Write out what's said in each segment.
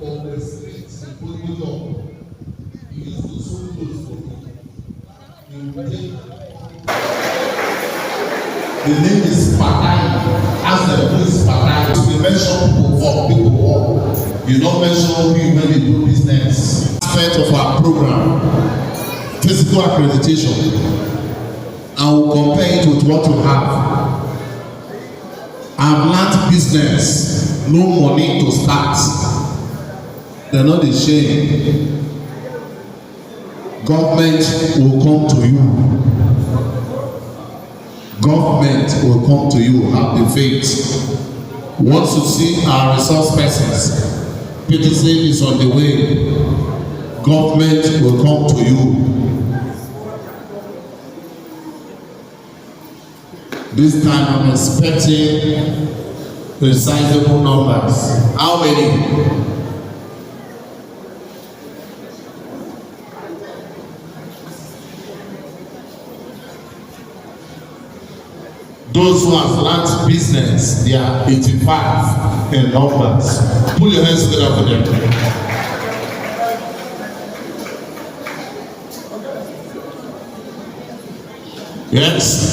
on the streets in New York. He used to sew clothes for me. He would take. The name is Patai. Ask them who is Patai. We mention people work. You don't mention people when they do business. Aspect of our program, physical accreditation, and we'll compare it with what you have. I've learned business, no money to start. They're not ashamed. Government will come to you. Government will come to you. Have the faith. Once you see our resource persons, PTC is on the way. Government will come to you. This time I'm expecting sizable numbers. How many? Those who have learned business, they are 85 in numbers. Put your hands together for them. Yes.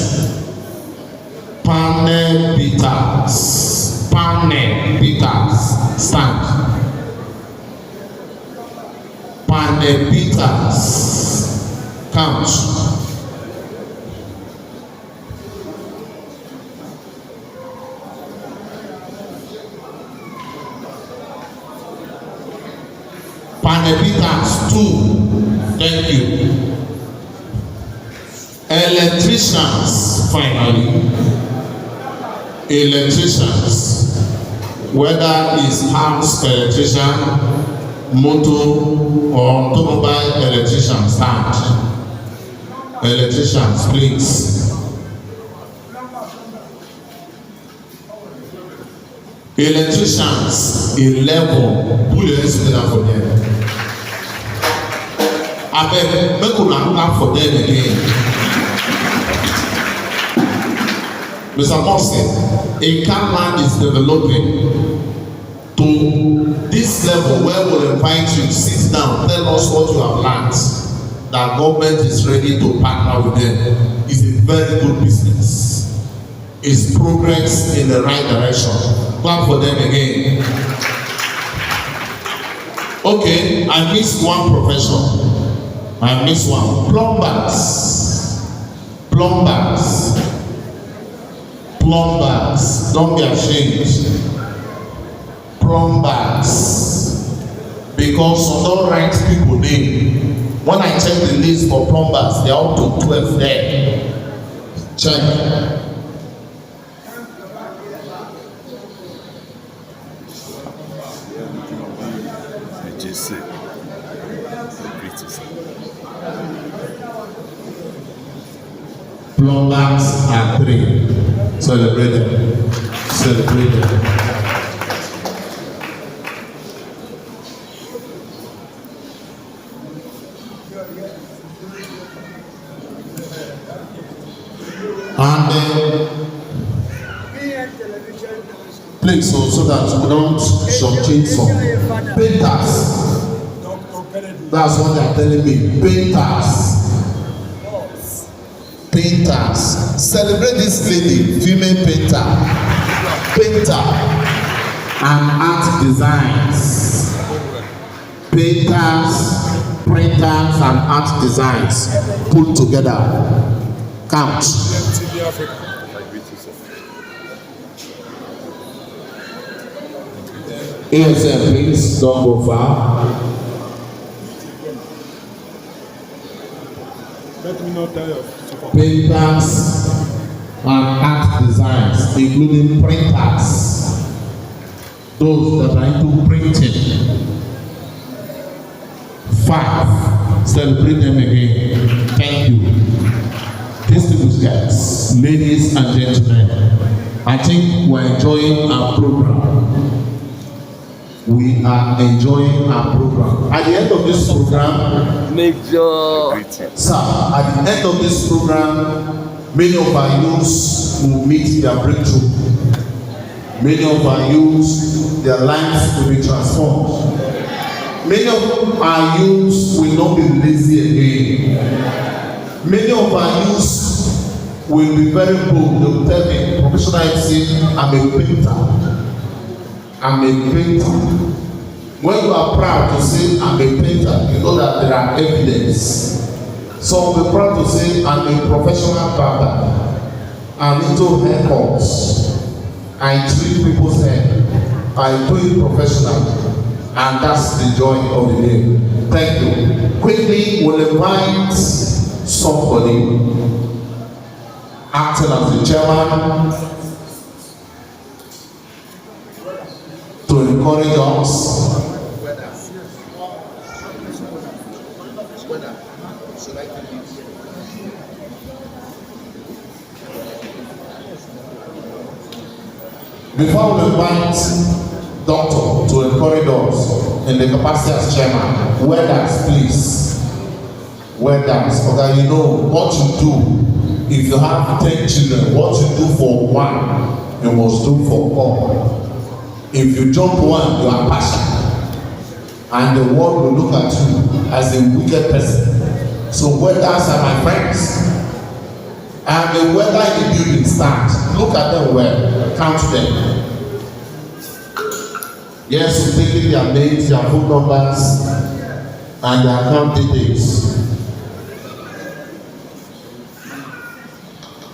Panel beaters. Panel beaters. Stand. Panel beaters. Count. Panel beaters 2. Thank you. Electricians, finally. Electricians, whether it's house electrician, motor or automobile electrician, stand. Electricians, please. Electricians, 11. Pull your hands together for them. I beg, make una clap for them again. Mr. Morrison, a land is developing to this level where we'll invite you to sit down, tell us what you have learned. That government is ready to partner with them. It's a very good business. It's progress in the right direction. Clap for them again. Okay, I missed one profession. I missed one. Plumbers. Plumbers. Plumbers, don't be ashamed. Plumbers, because some don't write people name. When I check the list for plumbers, they're up to 12 there. Check. Plumbers are 3. Celebrate them. Celebrate them. And please, so that we don't shortchange some painters. That's what they're telling me. Painters. Painters. Celebrate this lady, female painter. Painter and art designs. Painters, printers and art designs put together. Count. ASM, please don't go far. Let me not tell you. Painters and art designs, including printers, those that are into printing. 5, celebrate them again. Thank you. Distinguished guests, ladies and gentlemen, I think we're enjoying our program. We are enjoying our program. At the end of this program, sir, at the end of this program, many of our youths will meet their breakthrough. Many of our youths, their lives will be transformed. Many of our youths will not be lazy again. Many of our youths will be very bold. They will tell me, professional MC, I'm a painter. I'm a painter. When you are proud to say I'm a painter, you know that there are evidence. So be proud to say I'm a professional barber. I'm into haircuts. I treat people's hair. I do it professionally. And that's the joy of the day. Thank you. Quickly, we'll invite somebody acting as the chairman to encourage us. Before we invite Doctor to encourage us in the capacity as chairman, welders, please. Welders, okay, you know what you do. If you have 10 children, what you do for one, you must do for all. If you jump one, you are partial, and the world will look at you as a wicked person. So welders are my friends. And the welder in the building stands. Look at them well, count them. Yes, we take their names, their phone numbers, and their account details.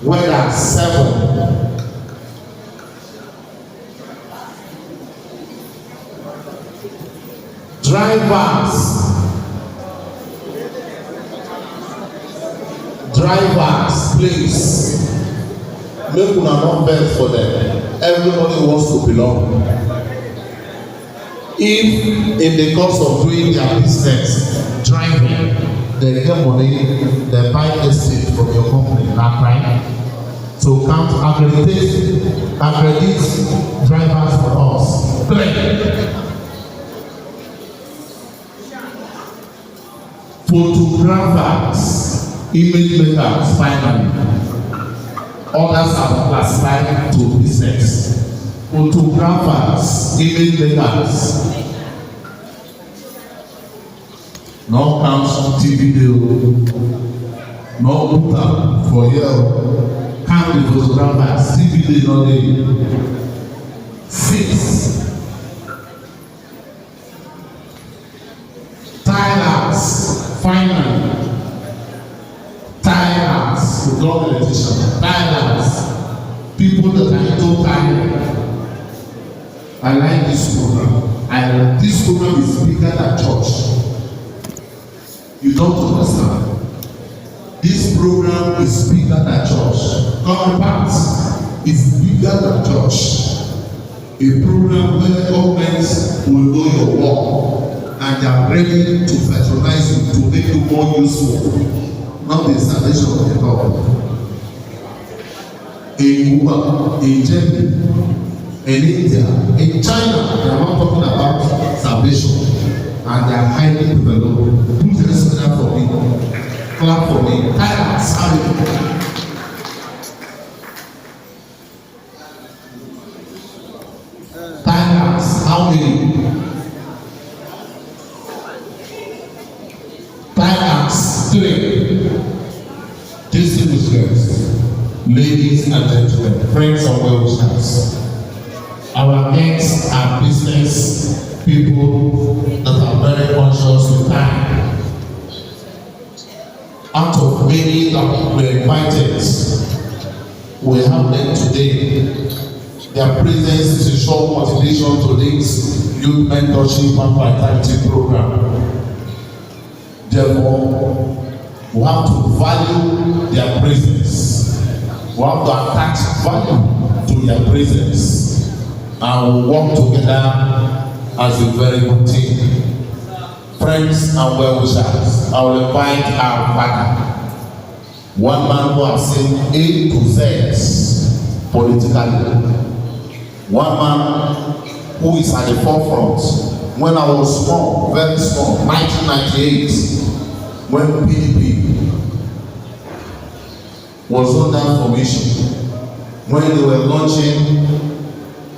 Whether 7. Drivers, please. Make una not best for them. Everybody wants to belong. If in the course of doing their business, driving, they get money, they buy estate from your company, that right? So count, accredit drivers for us. 3. Photographers, image makers, finally. Others are classified to business. Photographers, image makers. No count TV deal. No book for you. Count the photographers, TV deal no dey. 6. Tilers, finally. Tilers, the God electrician. Tilers, people that are into tiling. I like this program. This program is bigger than church. You don't understand. This program is bigger than church. Counterpart is bigger than church. A program where governments will know your work and they are ready to patronize you to make you more useful. Not the installation of the government. In Cuba, in Germany, in India, in China, they are not talking about salvation, and they are highly developed. Put this together for me. Clap for me. Thailand, how many? Thailand, 3. Distinguished guests, ladies and gentlemen, friends and well-wishers. Our guests are business people that are very conscious with time. Out of many that were invited, we have them today. Their presence is a short motivation to this youth mentorship and vitality program. Therefore, we have to value their presence. We have to attach value to their presence. And we work together as a very good team. Friends and well-wishers, I will invite our father, one man who has seen A to Z politically, one man who is at the forefront. When I was small, very small, 1998, when PDP was under formation, when they were launching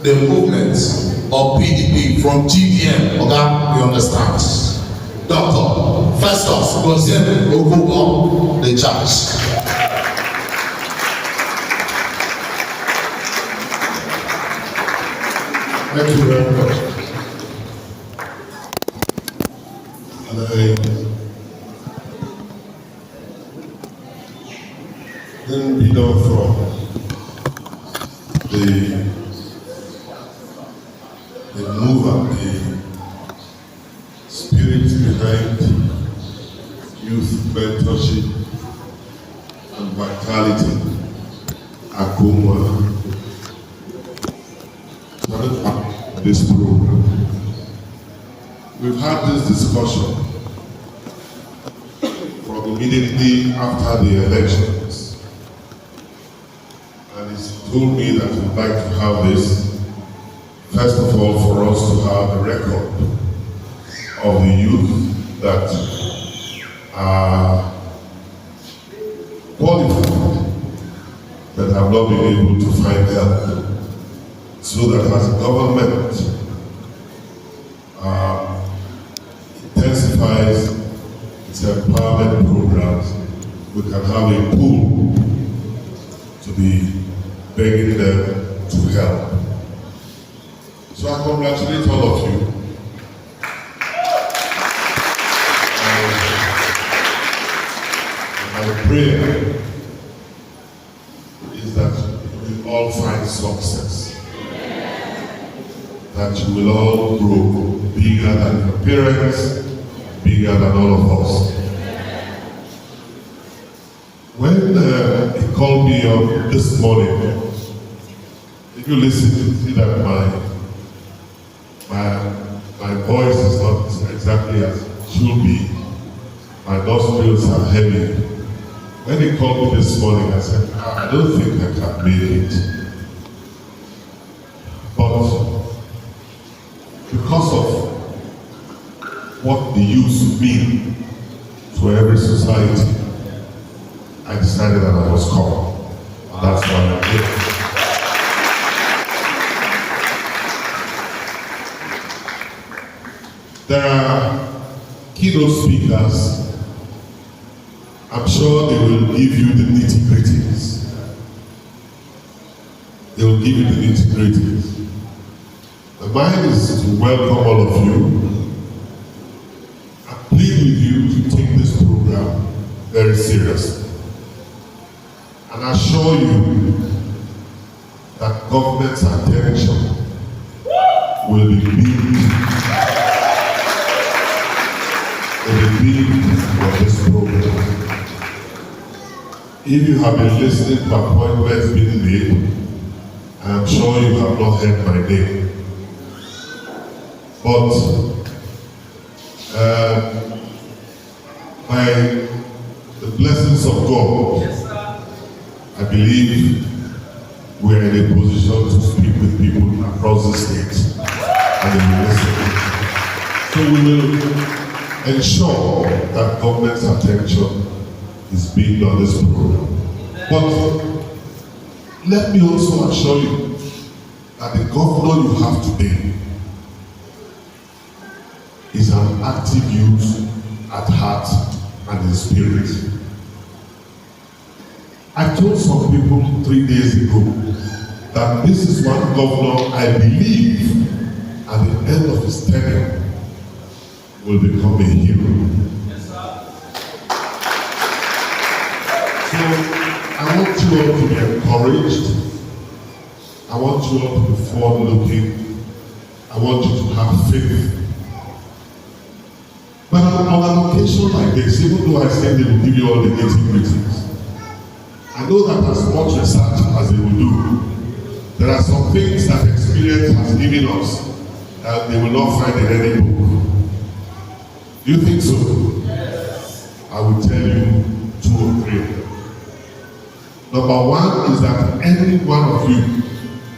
the movement of PDP from GDM, okay, we understand. Dr. Festus Gozien Ogubo, the church. Thank you very much. And I didn't be done from the move and the spirit behind youth mentorship and vitality. Agbor. This program. We've had this discussion from immediately after the elections, and he's told me that we'd like to have this, first of all, for us to have a record of the youth that are qualified that have not been able to find help. So that as a government intensifies its empowerment programs, we can have a pool to be begging them to help. So I congratulate all of you. And my prayer is that we all find success. That you will all grow bigger than your parents, bigger than all of us. When he called me up this morning, if you listen, you see that my voice is not exactly as it should be. My nostrils are heavy. When he called me this morning, I said, I don't think I can make it. But because of what the youth mean to every society, I decided that I was coming. That's why I'm here. There are keynote speakers. I'm sure they will give you the nitty-gritties. They will give you the nitty-gritties. Mine is to welcome all of you and plead with you to take this program very seriously and assure you that government's attention will be big for this program. If you have been listening to appointments being made, I am sure you have not heard my name. But by the blessings of God, I believe we are in a position to speak with people across the state and they will listen. So we will ensure that government's attention is being on this program. But let me also assure you that the governor you have today is an active youth at heart and in spirit. I told some people 3 days ago that this is one governor I believe at the end of his tenure will become a hero. Yes, sir. So I want you all to be encouraged. I want you all to be forward-looking. I want you to have faith. But on an occasion like this, even though I said they will give you all the nitty-gritties, I know that as much research as they will do, there are some things that experience has given us that they will not find in any book. Do you think so? Yes. I will tell you 2 or 3. Number 1 is that any one of you,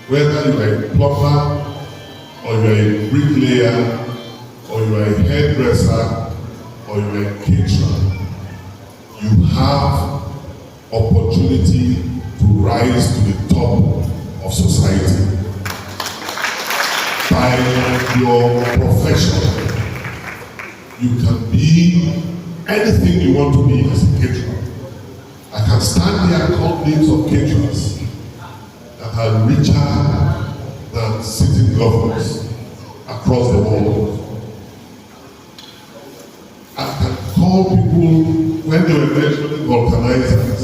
whether you are a plumber, or you are a bricklayer, or you are a hairdresser, or you are a caterer, you have opportunity to rise to the top of society by your profession. You can be anything you want to be as a caterer. I can stand here and call names of caterers that are richer than sitting governors across the world. I can call people, when they were mentioning vulcanizers,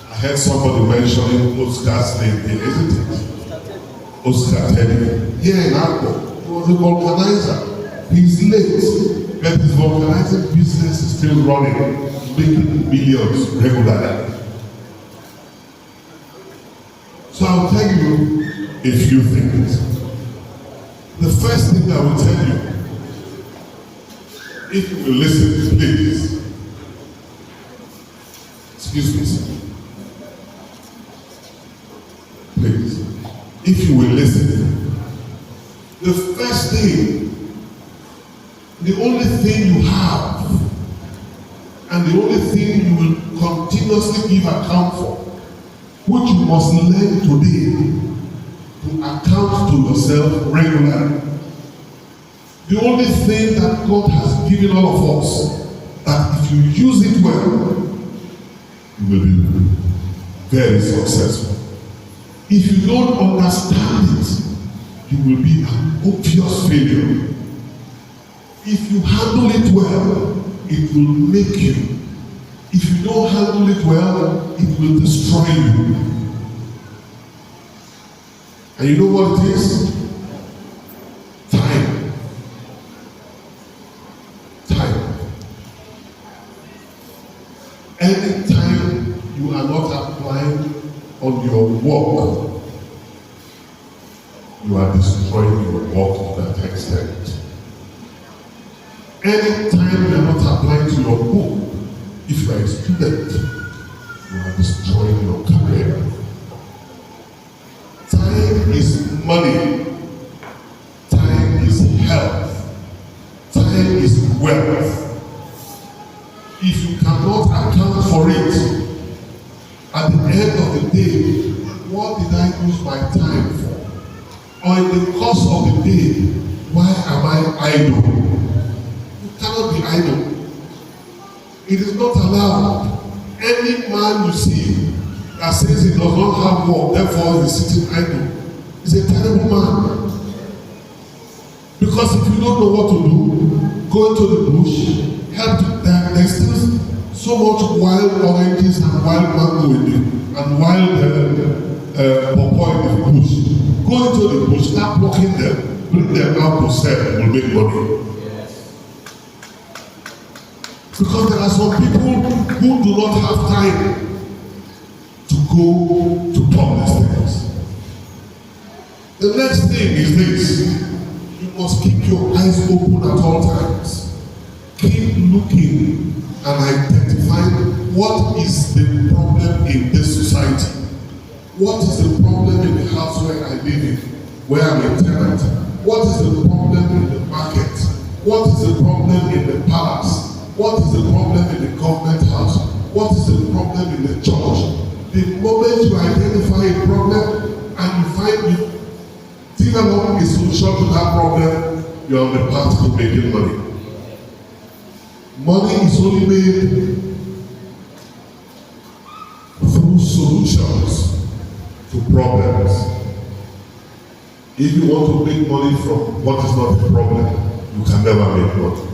I heard somebody mentioning Oscar's name here, isn't it? Oscar Teddy. Here in Agbor, he was a vulcanizer. He's late, but his vulcanizing business is still running, making millions regularly. So I'll tell you a few things. The first thing I will tell you, if you will listen, please. Excuse me, sir. Please. If you will listen, the first thing, the only thing you have, and the only thing you will continuously give account for, which you must learn today to account to yourself regularly. The only thing that God has given all of us, that if you use it well, you will be very successful. If you don't understand it, you will be an obvious failure. If you handle it well, it will make you. If you don't handle it well, it will destroy you. And you know what it is? Time. Time. Anytime you are not applying on your work, you are destroying your work to that extent. Anytime you are not applying to your book, if you are a student, you are destroying your career. Time is money. Time is health. Time is wealth. If you cannot account for it, at the end of the day, what did I use my time for? Or in the course of the day, why am I idle? You cannot be idle. It is not allowed. Any man you see that says he does not have work, therefore he is sitting idle, is a terrible man. Because if you don't know what to do, go into the bush, help them. There's still so much wild oranges and wild mango in it, and wild pawpaw in the bush. Go into the bush, start plucking them, bring them out to sell, and will make money. Because there are some people who do not have time to go to talk these things. The next thing is this: you must keep your eyes open at all times. Keep looking and identifying what is the problem in this society. What is the problem in the house where I live in, where I'm a tenant? What is the problem in the market? What is the problem in the palace? What is the problem in the government house? What is the problem in the church? The moment you identify a problem and you find you develop a solution to that problem, you're on the path to making money. Money is only made through solutions to problems. If you want to make money from what is not a problem, you can never make money.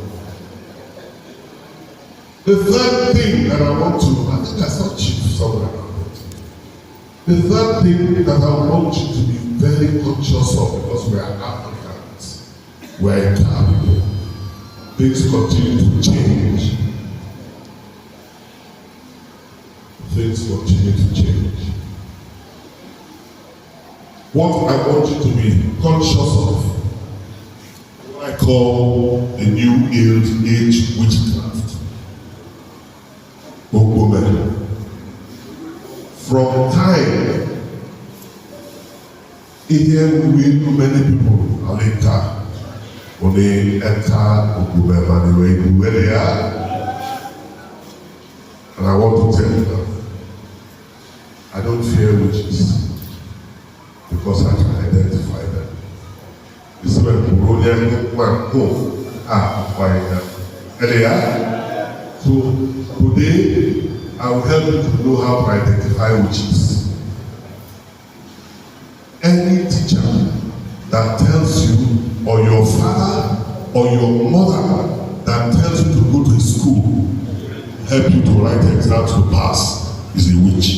The third thing that I want to, I think I saw Chief somewhere around it. The third thing that I want you to be very conscious of, because we are Africans, we are a people, things continue to change. Things continue to change. What I want you to be conscious of, what I call the new age witchcraft. From time, here we know many people, Alita, when they enter where they are. And I want to tell you that I don't fear witches because I can identify them. This is when Buronian man go, earlier. So today, I will help you to know how to identify witches. Any teacher that tells you, or your father, or your mother, that tells you to go to a school, help you to write exams to pass, is a witch.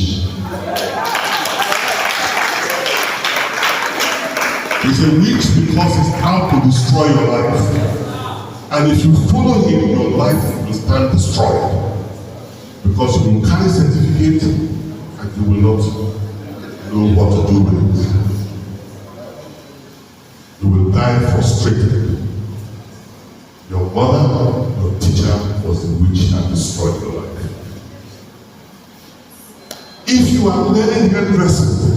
It's a witch because it's out to destroy your life. And if you follow him, your life will stand destroyed. Because you will carry certificate and you will not know what to do with it. You will die frustrated. Your mother, your teacher was the witch that destroyed your life. If you are learning hairdressing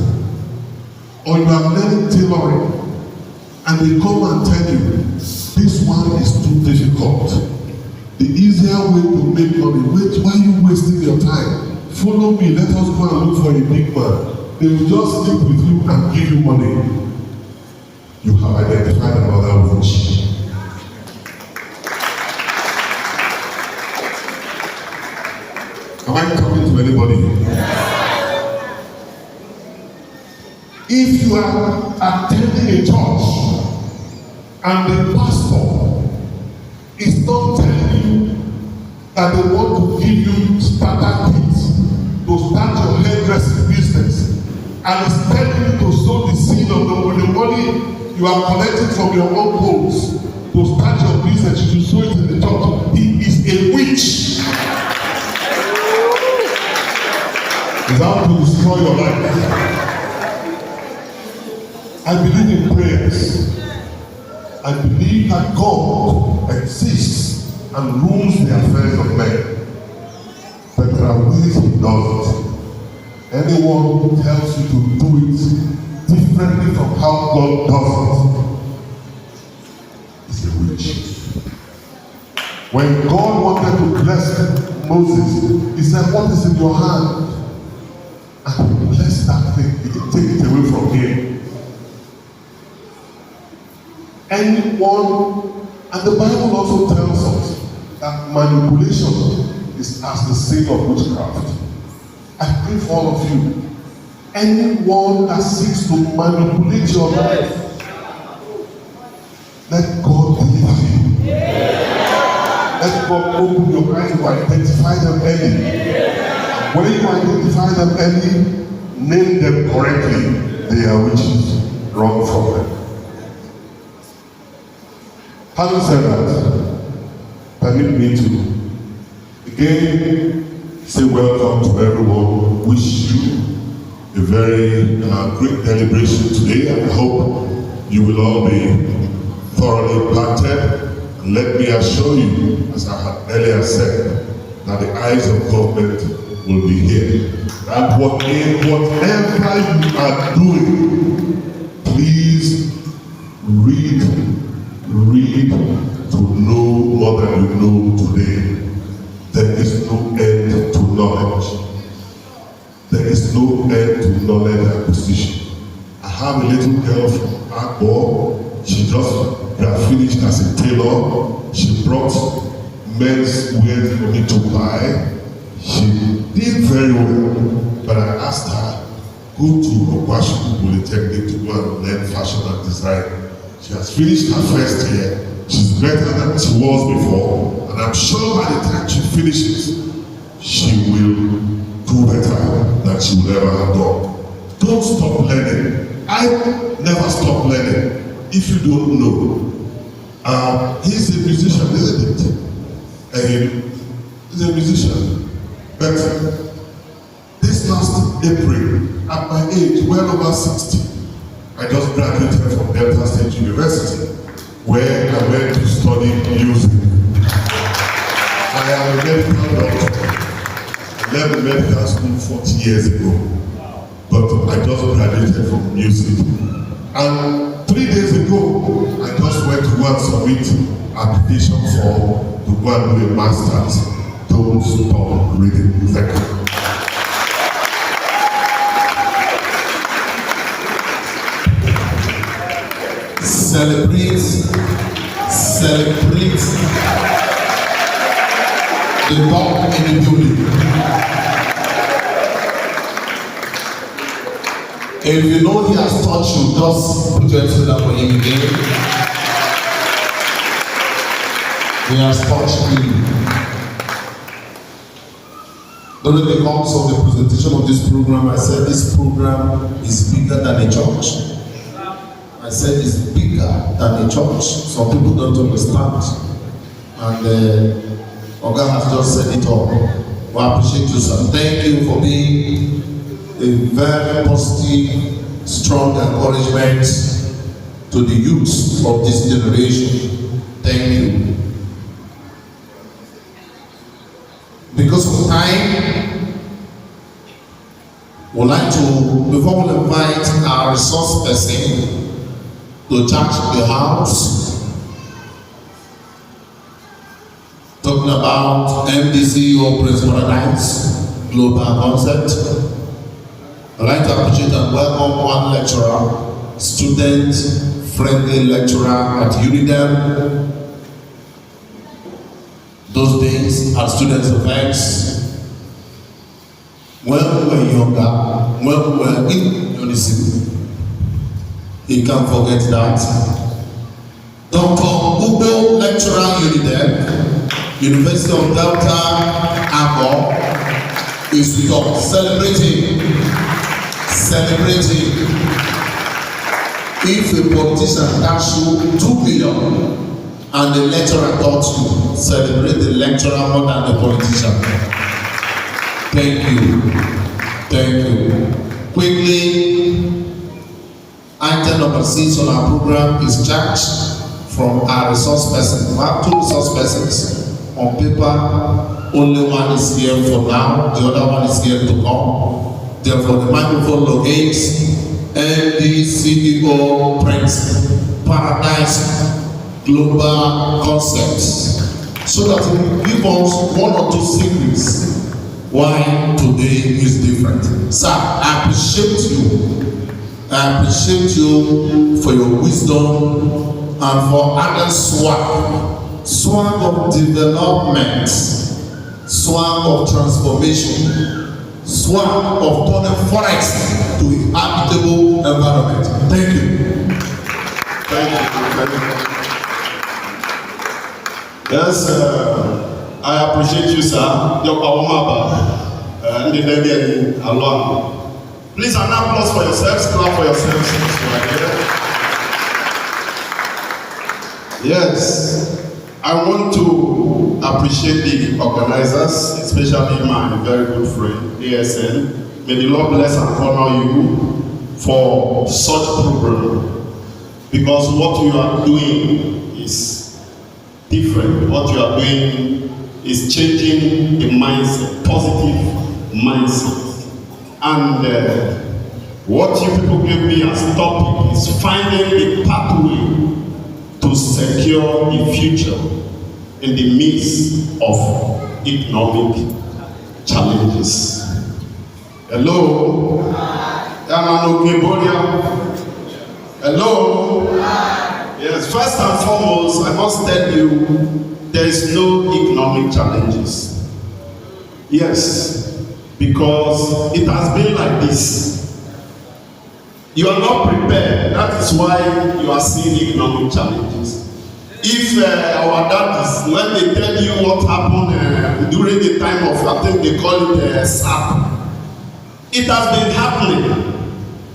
or you are learning tailoring and they come and tell you this one is too difficult, the easier way to make money, wait, why are you wasting your time? Follow me, let us go and look for a big man. They will just stick with you and give you money. You have identified another witch. Am I talking to anybody? If you are attending a church and the pastor is not telling you that they want to give you starter kits to start your hairdressing business and is telling you to sow the seed of the money you are collecting from your own homes to start your business, you sow it in the church, he is a witch. Is out to destroy your life. I believe in prayers. I believe that God exists and rules the affairs of men. But there are ways he does it. Anyone who tells you to do it differently from how God does it is a witch. When God wanted to bless Moses, he said, "What is in your hand?" And he blessed that thing. He didn't take it away from him. Anyone, and the Bible also tells us that manipulation is as the sin of witchcraft. I pray for all of you. Anyone that seeks to manipulate your life, let God deliver you. Let God open your eyes to identify them early. When you identify them early, name them correctly. They are witches. Run from them. Having said that, permit me to again say welcome to everyone. Wish you a very great celebration today, and I hope you will all be thoroughly impacted. And let me assure you, as I had earlier said, that the eyes of government will be here. That whatever you are doing, please read to know more than you know today. There is no end to knowledge. There is no end to knowledge acquisition. I have a little girl from Agbor. She just got finished as a tailor. She brought men's wear for me to buy. She did very well, but I asked her, go to Agbor Polytechnic to go and learn fashion and design. She has finished her first year. She's better than she was before, and I'm sure by the time she finishes, she will do better than she would ever have done. Don't stop learning. I never stop learning. If you don't know, he's a musician, isn't it? He's a musician. But this last April, at my age, well over 60, I just graduated from Delta State University, where I went to study music. I am a medical doctor. I left medical school 40 years ago, but I just graduated from music. And 3 days ago, I just went to go and submit application form to go and do a master's. Don't stop reading. Thank you. Celebrate The dog in the building. If you know he has touched you, just put your hands up for him again. He has touched you. During the course of the presentation of this program, I said this program is bigger than a church. I said it's bigger than a church. Some people don't understand. And Oga has just said it all. We appreciate you, sir. Thank you for being a very positive, strong encouragement to the youth of this generation. Thank you. Because of time, we'd like to, before we invite our resource person to charge the house, talking about MDC or Prince Paradise Global Concept. I'd like to appreciate and welcome one lecturer, student-friendly lecturer at Unidem. Those days, as students of X, when we were younger, when we were in UNICEF, you can't forget that. Dr. Ugo, lecturer Unidem, University of Delta, Agbor, is with us, celebrating. If a politician dash you 2 billion, and the lecturer taught you, celebrate the lecturer more than the politician. Thank you. Thank you. Quickly, item number 6 on our program is charge from our resource person. We have 2 resource persons on paper. Only one is here for now, the other one is here to come. Therefore, the microphone locates MD CEO Prince Paradise Global Concepts, so that he will give us 1 or 2 secrets why today is different. Sir, I appreciate you. I appreciate you for your wisdom and for adding swag of development, swag of transformation, swag of turning forest to a habitable environment. Thank you. Thank you. Yes, I appreciate you, sir. Your and the lady along. Please, an applause for yourselves. Clap for yourselves. Yes, I want to appreciate the organizers, especially my very good friend, ASN. May the Lord bless and honor you for such program, because what you are doing is different. What you are doing is changing the mindset, positive mindset. And what you people give me as topic is finding a pathway to secure the future in the midst of economic challenges. Hello? Hello? Yes, first and foremost, I must tell you, there is no economic challenges. Yes, because it has been like this. You are not prepared. That is why you are seeing economic challenges. If our daddies, when they tell you what happened during the time of, I think they call it SAP, it has been happening.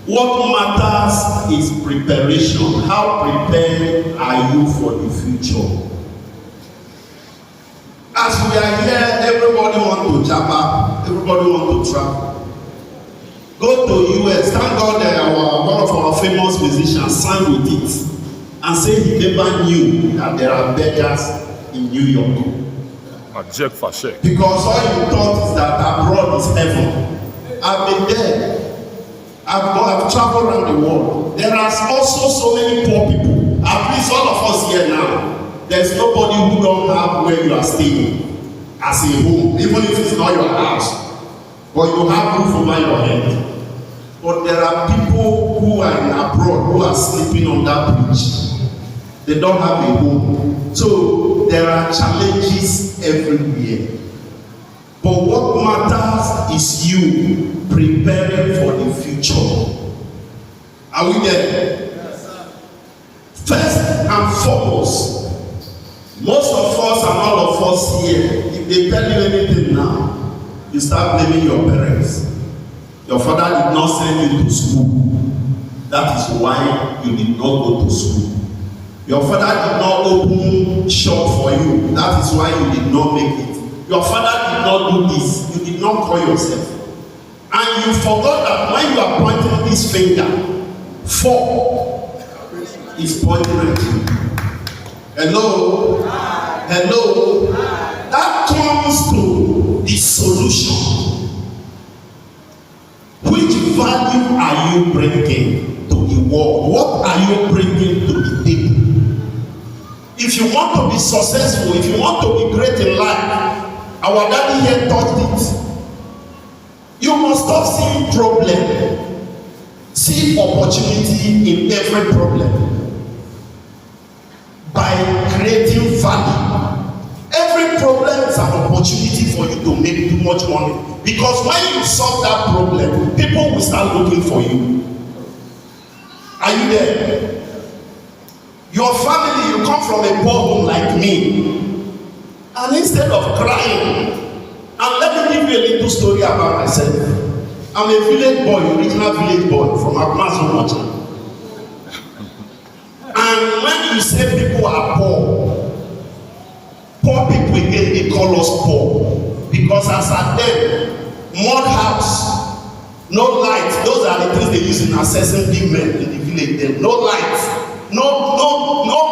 What matters is preparation. How prepared are you for the future? As we are here, everybody wants to jump up, everybody wants to travel. Go to US, thank God one of our famous musicians sang with it and said he never knew that there are beggars in New York. Because all you thought is that abroad is heaven. I've been there. I've traveled around the world. There are also so many poor people. At least all of us here now. There's nobody who don't have where you are staying as a home, even if it's not your house. But you have roof over your head. But there are people who are in abroad who are sleeping on that bridge. They don't have a home. So there are challenges everywhere. But what matters is you preparing for the future. Are we there? Yes, sir. First and foremost, most of us and all of us here, if they tell you anything now, you start blaming your parents. Your father did not send you to school. That is why you did not go to school. Your father did not open shop for you. That is why you did not make it. Your father did not do this. You did not call yourself. And you forgot that when you are pointing this finger, 4 is pointing at you. Hello? Hello? That comes to the solution. Which value are you bringing to the world? What are you bringing to the table? If you want to be successful, if you want to be great in life, our daddy here touched it. You must stop seeing problem. See opportunity in every problem by creating value. Every problem is an opportunity for you to make too much money, because when you solve that problem, people will start looking for you. Are you there? Your family, you come from a poor home like me, and instead of crying, and let me give you a little story about myself. I'm a village boy, original village boy from Agbor. And when you say people are poor people again, they call us poor, because as at then, mud house, no light. Those are the things they use in assessing big men in the village. Then no light, no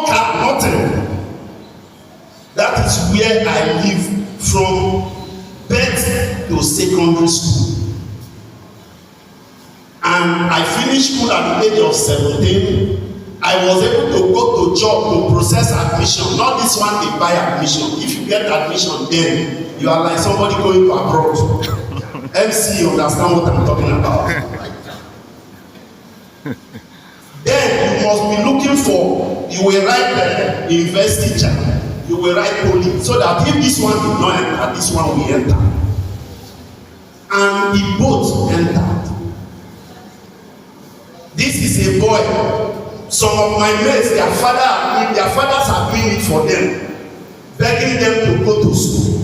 car, nothing. That is where I live from birth to secondary school. And I finished school at the age of 17. I was able to go to job to process admission. Not this one, they buy admission. If you get admission, then you are like somebody going to abroad. MC, you understand what I'm talking about? Then you must be looking for, you will write the university teacher, you will write poly, so that if this one did not enter, this one will enter. And the both entered. This is a boy. Some of my mates, their fathers are doing it for them, begging them to go to school.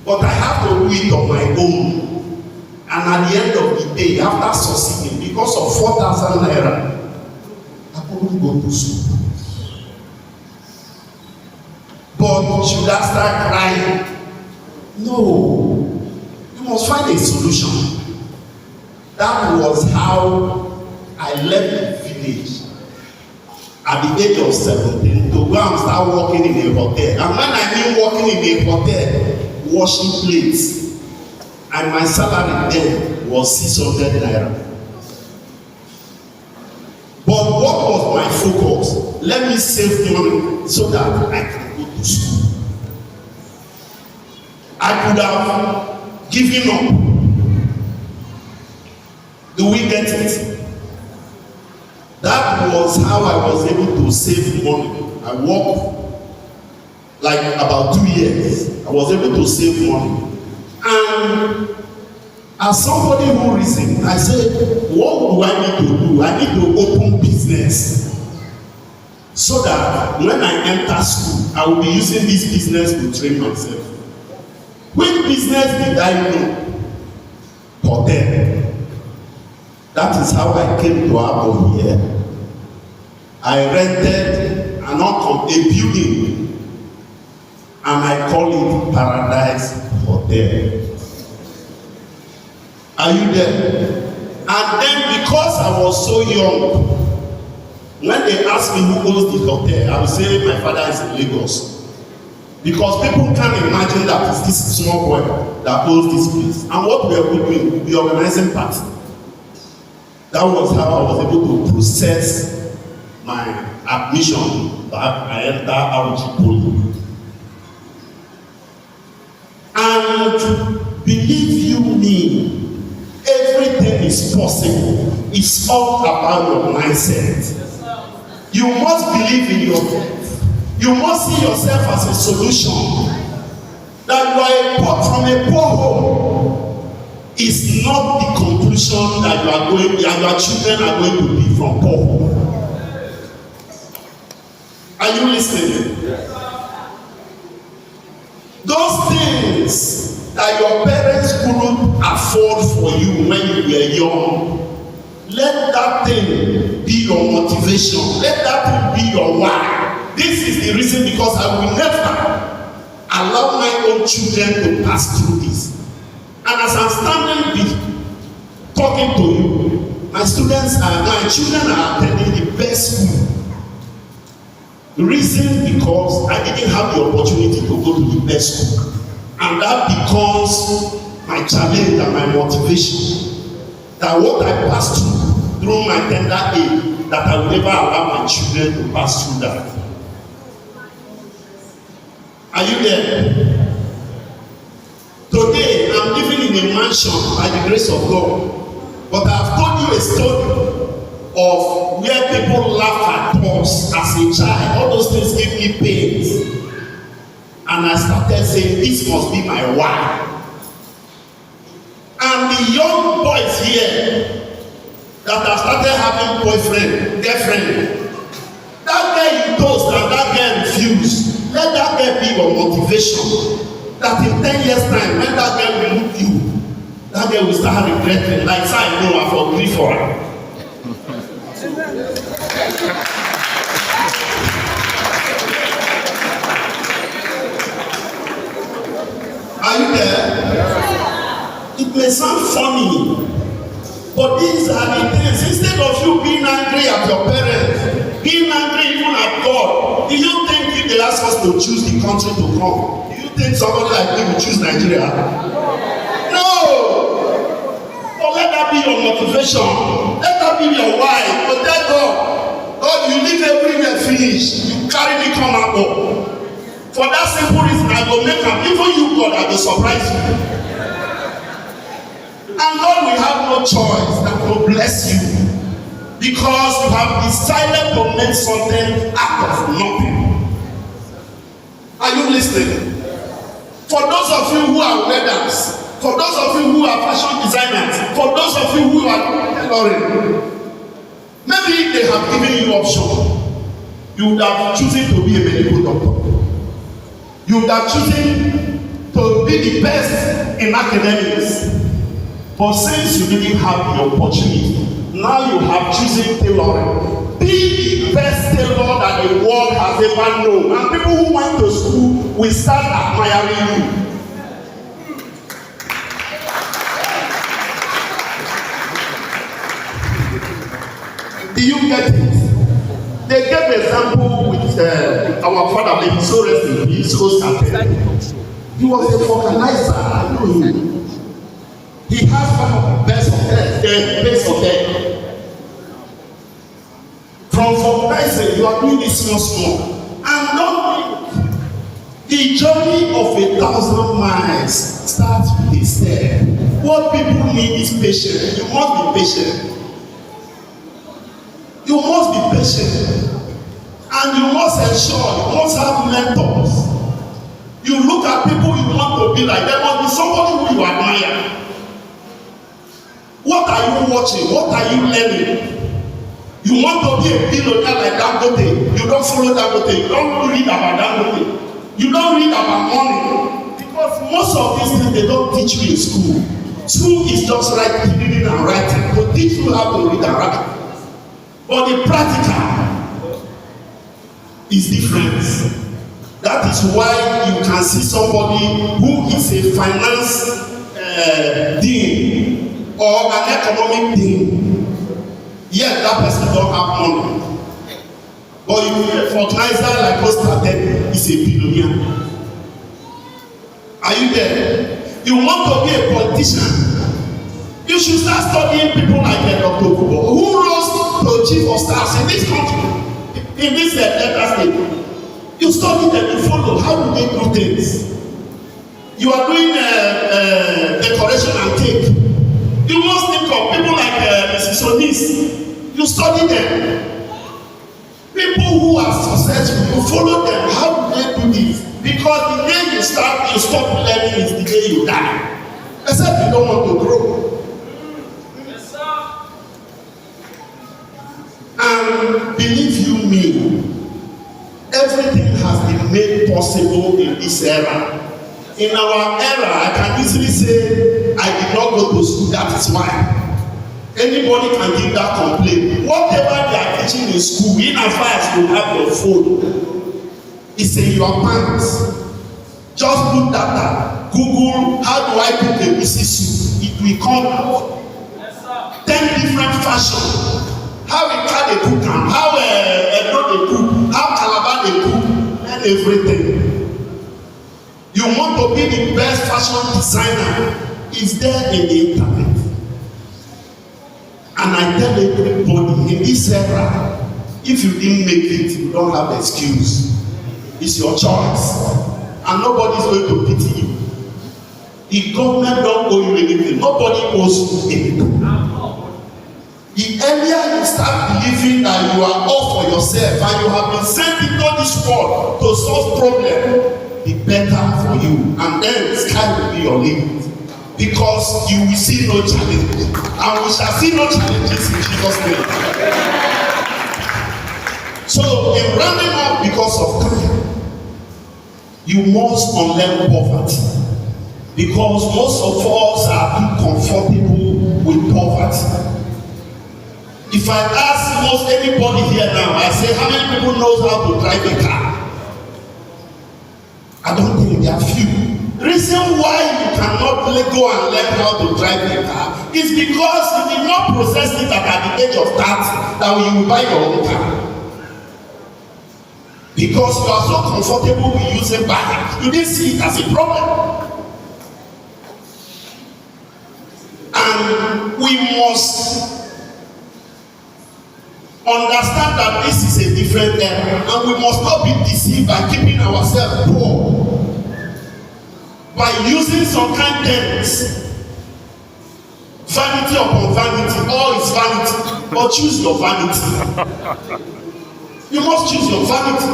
But I have to do it on my own. And at the end of the day, after succeeding, because of 4,000 naira, I couldn't go to school. But should I start crying? No. You must find a solution. That was how I left the village at the age of 17 to go and start working in a hotel. And when I mean working in a hotel, washing plates, and my salary then was 600 naira. But what was my focus? Let me save money so that I can go to school. I could have given up. Do we get it? That was how I was able to save money. I worked like about 2 years. I was able to save money. And as somebody who reasoned, I said, what do I need to do? I need to open business so that when I enter school, I will be using this business to train myself. Which business did I know? Hotel. That is how I came to Agbor here. I rented a building, and I call it Paradise Hotel. Are you there? And then because I was so young, when they ask me who owns the hotel, I will say my father is in Lagos. Because people can't imagine that it's this small boy that owns this place. And what we are doing, we'll be organizing party. That was how I was able to process my admission back. I entered Agbor Poly. And believe you me, everything is possible. It's all about your mindset. You must believe in yourself. You must see yourself as a solution. That you are from a poor home is not the conclusion that your children are going to be from poor home. Are you listening? Those things that your parents couldn't afford for you when you were young, let that thing be your motivation. Let that thing be your why. This is the reason, because I will never allow my own children to pass through this. And as I'm standing talking to you, my children are attending the best school. The reason, because I didn't have the opportunity to go to the best school. And that becomes my challenge and my motivation. That what I passed through my tender age, that I will never allow my children to pass through that. Are you there? Today, I'm living in a mansion by the grace of God. But I've told you a story of where people laugh at us as a child. All those things give me pain. And I started saying, this must be my why. And the young boys here that have started having boyfriend, girlfriend, that girl you toast and that girl refuse, let that girl be your motivation. That in 10 years time, when that girl will look you, that girl will start regretting. Like, so I know I forgive for her. Are you there? It may sound funny, but these are the things. Instead of you being angry at your parents, being angry even at God, do you think if they ask us to choose the country to come, do you think somebody like me will choose Nigeria? No! But let that be your motivation. Let that be your why. But tell God, God, you leave everywhere finished. You carry me come out. For that simple reason, I go make am. Even you, God, I will surprise you. And God will have no choice than to bless you, because you have decided to make something out of nothing. Are you listening? For those of you who are wedders, for those of you who are fashion designers, for those of you who are tailoring, maybe they have given you option. You would have chosen to be a medical doctor. You would have chosen to be the best in academics. But since you didn't have the opportunity, now you have chosen tailoring. Be the best tailor that the world has ever known. And people who went to school will start admiring you. Do you get it? They gave an example with our father, maybe so rest in peace, so started. He was a organizer, I know him. He has one of the best of them. From organizing, you are doing this small. And don't think the journey of 1,000 miles starts with a step. What people need is patience. You must be patient. You must be patient. And you must ensure, you must have mentors. You look at people you want to be like, there must be somebody who you admire. What are you watching? What are you learning? You want to be a billionaire like Dangote. You don't follow Dangote. You don't read about Dangote. You don't read about money. Because most of these things they don't teach you in school. School is just reading and writing. To teach you how to read and write. But the practical is different. That is why you can see somebody who is a finance dean or an economic dean, yet that person don't have money. But if a fertilizer like us started, is a billionaire. Are you there? You want to be a politician? You should start studying people like Dr. Kubo, who rose to chief of staff in this country, in this Delta state. You study them, you follow. How do they do things? You are doing decoration and cake. You must think of people like Mrs. Sonis. You study them. People who are successful, you follow them. How do they do this? Because the day you you stop learning is the day you die. Except you don't want to grow. Yes, sir. And believe you me, everything has been made possible in this era. In our era, I can easily say, I did not go to school, that is why. Anybody can give that complaint. Whatever they are teaching in school, in as far as you have your phone, it's in your pants. Just put that Google, how do I cook a missy soup? It will come out. Yes, sir. 10 different fashions. How a car they cook am, how a dog they cook, how Calabar they cook, and everything. You want to be the best fashion designer, is there in the internet. And I tell everybody in this era, if you didn't make it, you don't have excuse. It's your choice. And nobody is going to pity you. The government don't owe you anything. Nobody owes you anything. The earlier you start believing that you are all for yourself and you have been sent into this world to solve problems, the better for you. And then the sky will be your limit. Because you will see no challenge. And we shall see no challenges in Jesus' name. So in rounding up because of time, you must unlearn poverty. Because most of us are too comfortable with poverty. If I ask most anybody here now, I say, how many people knows how to drive a car? I don't think there are few. The reason why you cannot go and learn how to drive a car is because you did not process it at the age of 30 that you will buy your own car. Because you are so comfortable with using bike, you didn't see it as a problem. And we must understand that this is a different era, and we must not be deceived by keeping ourselves poor by using some kind terms. Vanity upon vanity, all is vanity, but choose your vanity. You must choose your vanity.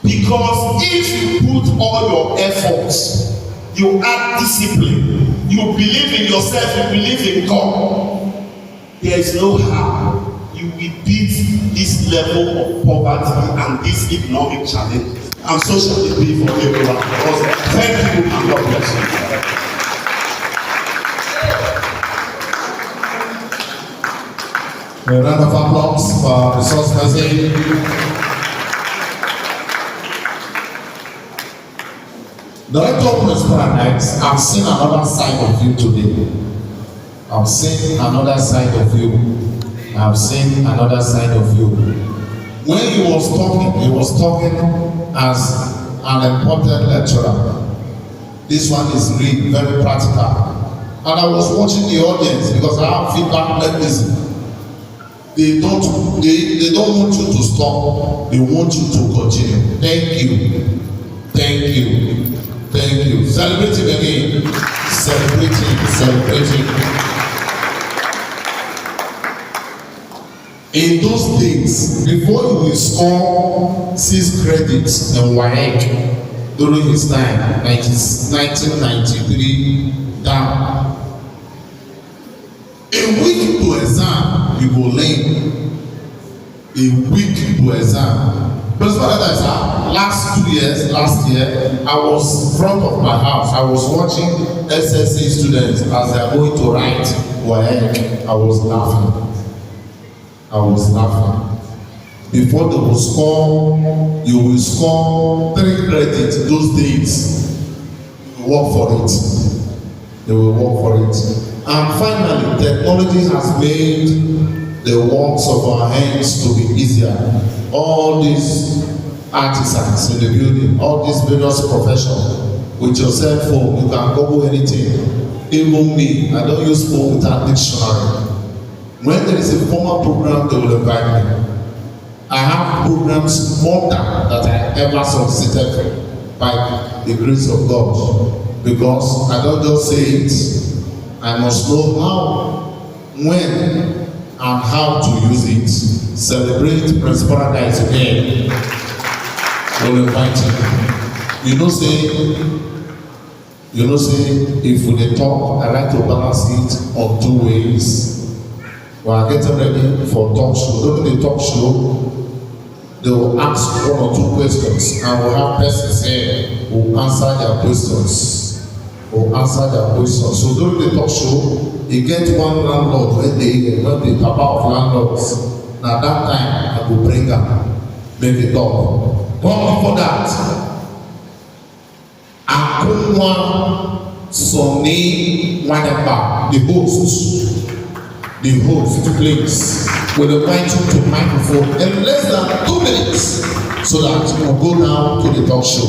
Because if you put all your efforts, you add discipline, you believe in yourself, you believe in God, there is no how you will beat this level of poverty and this economic challenge. And so shall it be for everyone. Thank you and God bless you. A round of applause for resource person. Director of Praise Paradise, I've seen another side of you today. I've seen another side of you. I've seen another side of you. When he was talking as an important lecturer. This one is really very practical. And I was watching the audience because I have feedback mechanism. They don't want you to stop. They want you to continue. Thank you. Thank you. Thank you. Celebrating again. Celebrating. In those days, before you will score 6 credits in WAEC during his time, 1993 down. A week to exam, you go learn. A week to exam. Principal Paradise, last year, I was in front of my house. I was watching SSC students as they are going to write WAEC. I was laughing. Before they will score, you will score 3 credits those days. You will work for it. They will work for it. And finally, technology has made the works of our hands to be easier. All these artisans in the building, all these various professions, with your cell phone, you can Google anything. Even me, I don't use phone without dictionary. When there is a formal program, they will invite me. I have programs more than that I ever solicited for by the grace of God. Because I don't just say it, I must know how, when, and how to use it. Celebrate Prince Paradise again. We'll invite him. You know say if we dey talk, I like to balance it on two ways. We are getting ready for talk show. During the talk show, they will ask one or two questions, and we'll have persons here who answer their questions. So during the talk show, you get one landlord when the papa of landlords. Now that time I will bring am make it talk. But before that, Akunwa Sonny Wadaba, the host, please, will invite you to the microphone in less than 2 minutes so that you will go down to the talk show.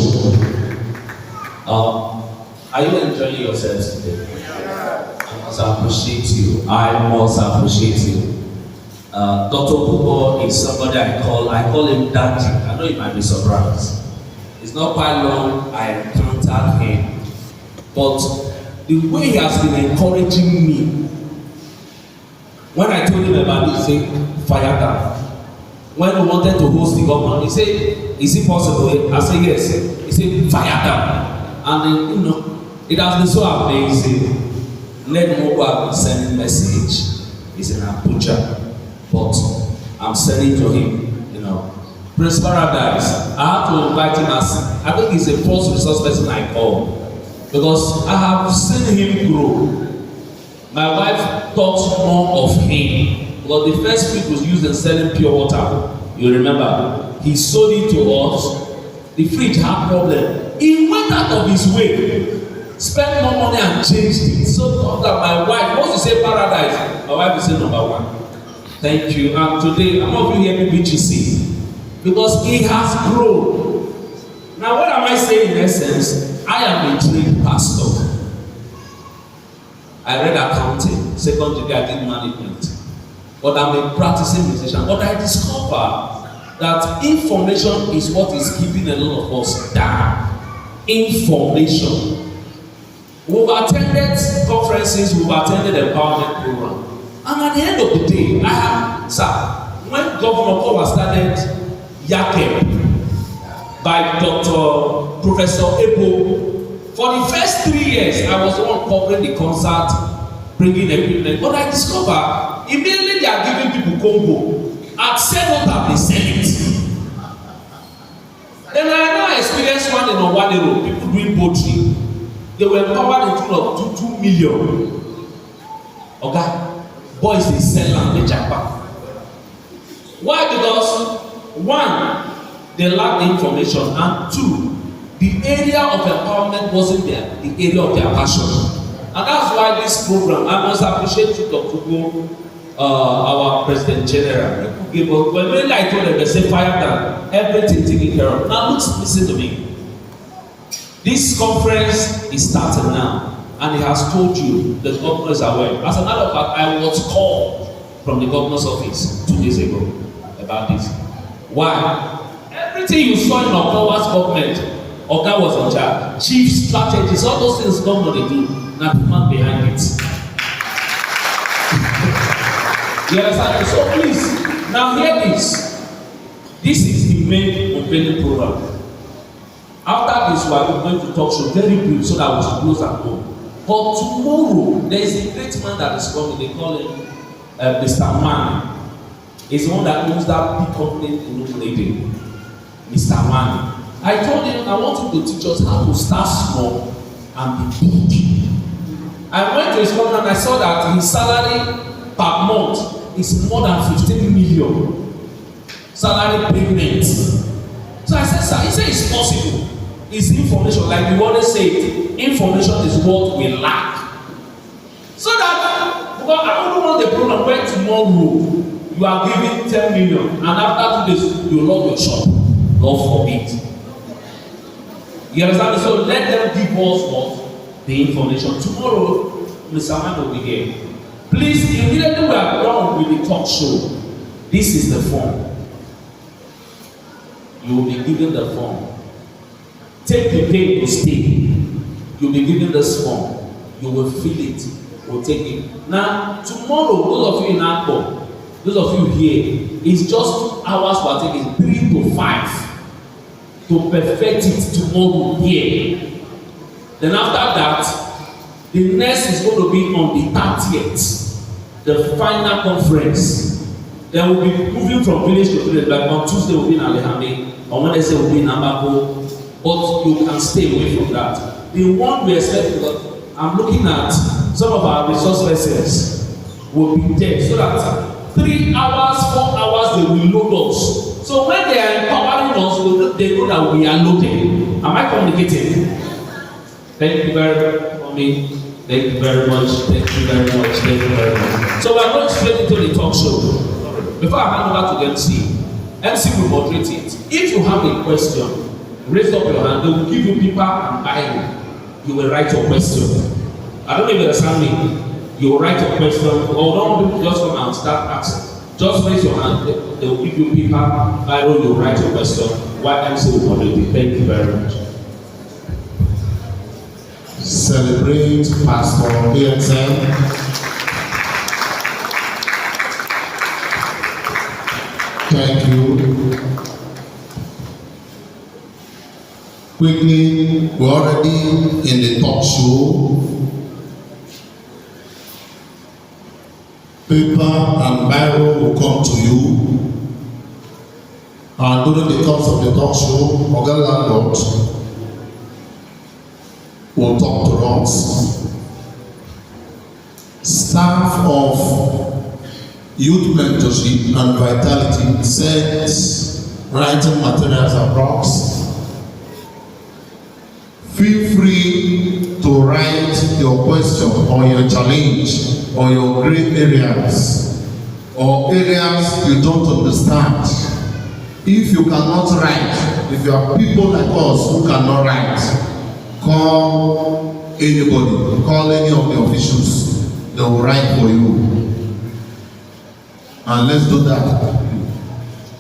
Are you enjoying yourselves today? I must appreciate you. Dr. Bubo is somebody I call him Daddy. I know you might be surprised. It's not quite long I encountered him, but the way he has been encouraging me. When I told him about it, he said, fire down. When we wanted to host the governor, he said, is it possible? I said, yes. He said, fire down. And then, it has been so amazing. Let Mogo have been sending message. He's in Abuja. But I'm sending to him, Prince Paradise. I have to invite him as, I think he's the first resource person I call. Because I have seen him grow. My wife talks more of him. Because the first week was used in selling pure water. You remember? He sold it to us. The fridge had problem. He went out of his way. Spent more money and changed it. So that my wife, once you say Paradise, my wife will say number one. Thank you. And today, I'm not going to hear me BGC. Because he has grown. Now, what am I saying in essence? I am a trained pastor. I read accounting, second degree I did management. But I'm a practicing musician. But I discovered that information is what is keeping a lot of us down. Information. We've attended conferences, we've attended empowerment program. And at the end of the day, when Governor Kowa started Yake by Dr. Professor Ebo, for the first 3 years, I was the one covering the concert, bringing equipment. But I discovered, immediately they are giving people combo. At 7 that they sell it. Then I now experienced one in Owadero, people doing poetry. They were empowered in tune of 2 million. Okay? Boys, they sell and they japa. Why? Because, one, they lack the information, and two, the area of empowerment wasn't there, the area of their passion. And that's why this program, I must appreciate you, Dr. Go, our President General. When really I told them, they say fire down, everything taken care of. Now listen to me. This conference is starting now, and he has told you the governor is aware. As a matter of fact, I was called from the governor's office 2 days ago about this. Why? Everything you saw in Okowa's government, Oga was in charge. Chief strategies, all those things governor they do, not the man behind it. You understand? So please, now hear this. This is the main unveiling program. After this, we are going to talk show very brief so that we should close at home. But tomorrow, there is a great man that is coming. They call him Mr. Man. He's the one that owns that big company in Lady. Mr. Man. I told him I want him to teach us how to start small and be big. I went to his company and I saw that his salary per month is more than 15 million. Salary payment. So I said, sir, he said it's possible. It's information, like you always say, information is what we lack. So that, because I don't want the program where tomorrow you are giving 10 million and after 2 days you lock your shop. God forbid. You understand? So let them give us what? The information. Tomorrow, Mr. Man will be here. Please, immediately we are done with the talk show. This is the form. You will be given the form. Take the pain to stay. You will be given this form. You will feel it. We'll take it. Now, tomorrow, those of you in Agbor, those of you here, it's just 2 hours we are taking, 3 to 5. to perfect it tomorrow here. Then after that, the next is going to be on the 30th, the final conference. Then we'll be moving from village to village. Like on Tuesday we'll be in Alehame, on Wednesday we'll be in Amako, but you can stay away from that. The one we expect, because I'm looking at some of our resource persons will be there, so that 3 hours, 4 hours they will load us. So when they are empowering us, they know that we are loaded. Am I communicating? Thank you very much for me. Thank you very much. Thank you very much. Thank you very much. So we are going straight into the talk show. Before I hand over to the MC will moderate it. If you have a question, raise up your hand. They will give you paper and Bible. You will write your question. I don't know if you understand me. You will write your question, or don't just come and start asking. Just raise your hand. They will give you paper, Bible. You will write your question. While MC will moderate it. Thank you very much. Celebrate Pastor AXM. Thank you. Quickly, we're already in the talk show. Paper and Bible will come to you. And during the course of the talk show, Oga Landlord will talk to us. Staff of Youth Mentorship and Vitality sends writing materials across. Feel free to write your question or your challenge or your gray areas or areas you don't understand. If you cannot write, if you are people like us who cannot write, call anybody, call any of the officials, they will write for you. And let's do that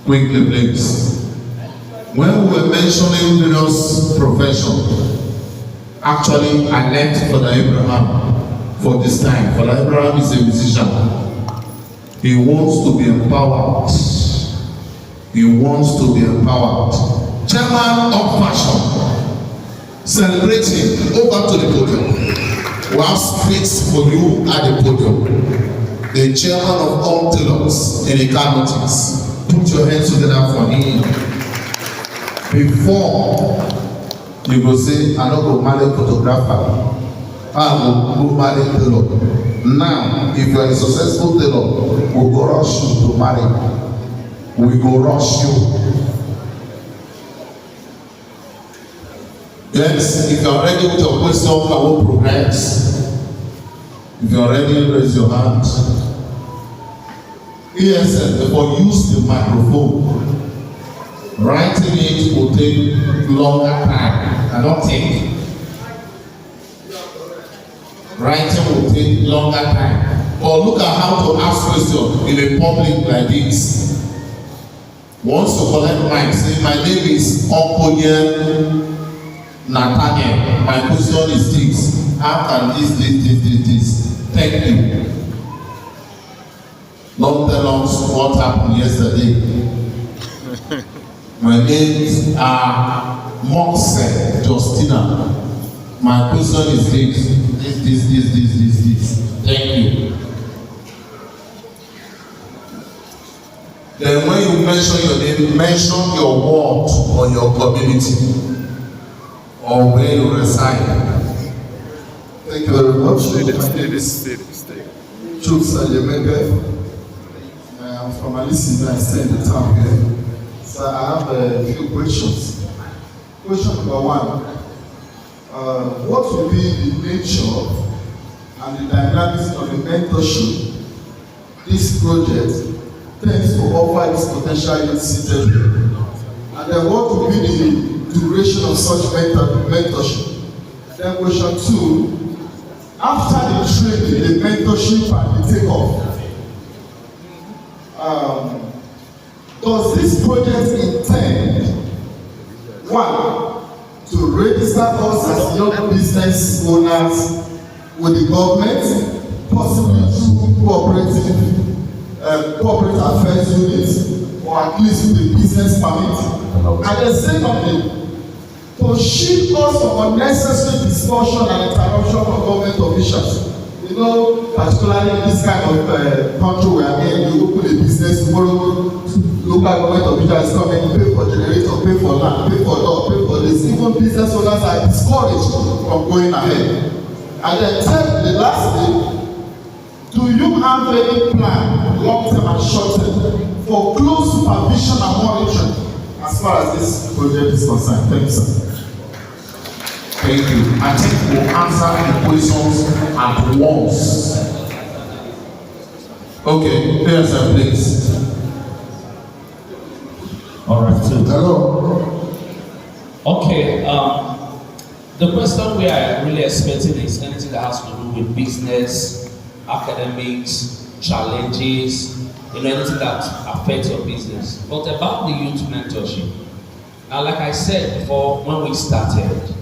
quickly, please. When we were mentioning various professions, actually I left Father Abraham for this time. Father Abraham is a musician. He wants to be empowered. He wants to be empowered. Chairman of Fashion, celebrating over to the podium. We have space for you at the podium. The chairman of all tailors in IKA Notice. Put your hands together for him. Before you go say, I don't go marry photographer, I will go marry tailor. Now, if you are a successful tailor, we go rush you to marry. We go rush you. Yes, if you are ready with your question, I will progress. If you are ready, raise your hand. ESL, therefore use the microphone. Writing it will take longer time. I don't think. Writing will take longer time. But look at how to ask questions in a public like this. Once you collect mic, say, my name is Okoye Nathaniel. My question is this. How can this? Thank you. Don't tell us what happened yesterday. My names are Moxe Justina. My question is this. Thank you. Then when you mention your name, mention your ward or your community or where you reside. Thank you very much. Stay. Truths are your I'm from Alice, I stay in the town here. So I have a few questions. Question number one. What will be the nature and the dynamics of the mentorship this project tends to offer its potential youth seated here? And then what will be the duration of such mentorship? Then question two. After the training, the mentorship and the takeoff, does this project intend, one, to register us as young business owners with the government, possibly through cooperative affairs units, or at least with a business permit? And then secondly, to shield us from unnecessary discussion and interruption from government officials. You know, particularly in this kind of country we are in, you open a business tomorrow, local government officials is coming, pay for generator, pay for land, pay for dog, pay for this. Even business owners are discouraged from going ahead. And then thirdly, lastly, do you have any plan, long-term and short-term, for close supervision and monitoring as far as this project is concerned? Thank you, sir. Thank you. I think we'll answer the questions at once. Okay, yes, sir, please. All right. So, Hello. okay. The question we are really expecting is anything that has to do with business, academics, challenges, anything that affects your business. But about the youth mentorship, now, like I said before, when we started,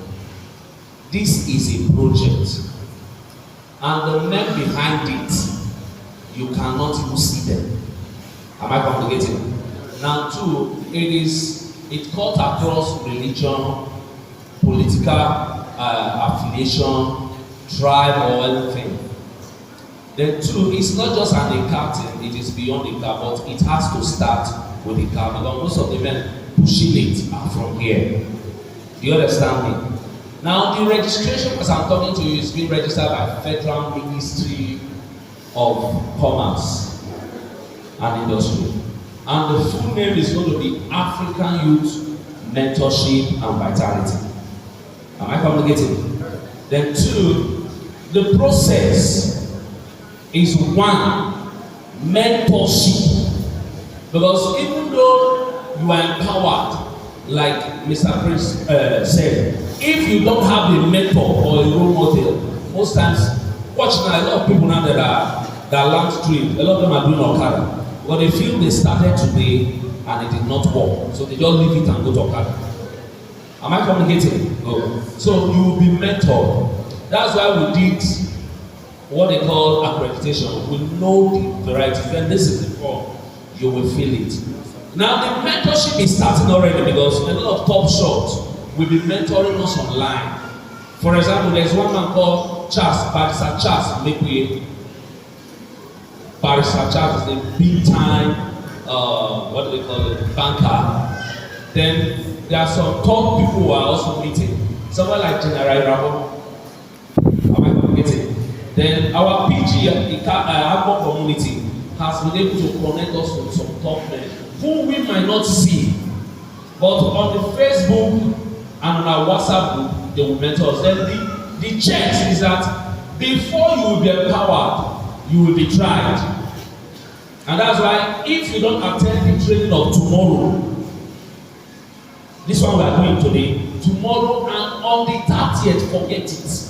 this is a project, and the men behind it, you cannot even see them. Am I complicating? Now, two, it cuts across religion, political affiliation, tribe, or anything. Then two, it's not just an IKA thing, it is beyond IKA, but it has to start with IKA, because most of the men pushing it are from here. Do you understand me? Now, the registration, as I'm talking to you, is being registered by Federal Ministry of Commerce and Industry. And the full name is going to be African Youth Mentorship and Vitality. Am I communicating? Then two, the process is one, mentorship. Because even though you are empowered, like Mr. Prince said, if you don't have a mentor or a role model, most times, watching a lot of people now that learn street, a lot of them are doing Okada, but they feel they started today and it did not work, so they just leave it and go to Okada. Am I communicating? No. So you will be mentored. That's why we did what they call accreditation. We know the varieties, then this is the form, you will feel it. Now the mentorship is starting already, because a lot of top shops will be mentoring us online. For example, there's one man called Charles, Barrister Charles Mekwe. Barrister Charles is a big time, what do they call it, banker. Then there are some top people who are also meeting. Someone like General Rabo. Am I communicating? Then our PG, Agbor community, has been able to connect us with some top men who we might not see, but on the Facebook and on our WhatsApp group, they will mentor us. Then the chance is that before you will be empowered, you will be tried. And that's why if you don't attend the training of tomorrow, this one we are doing today, tomorrow and on the 30th, forget it.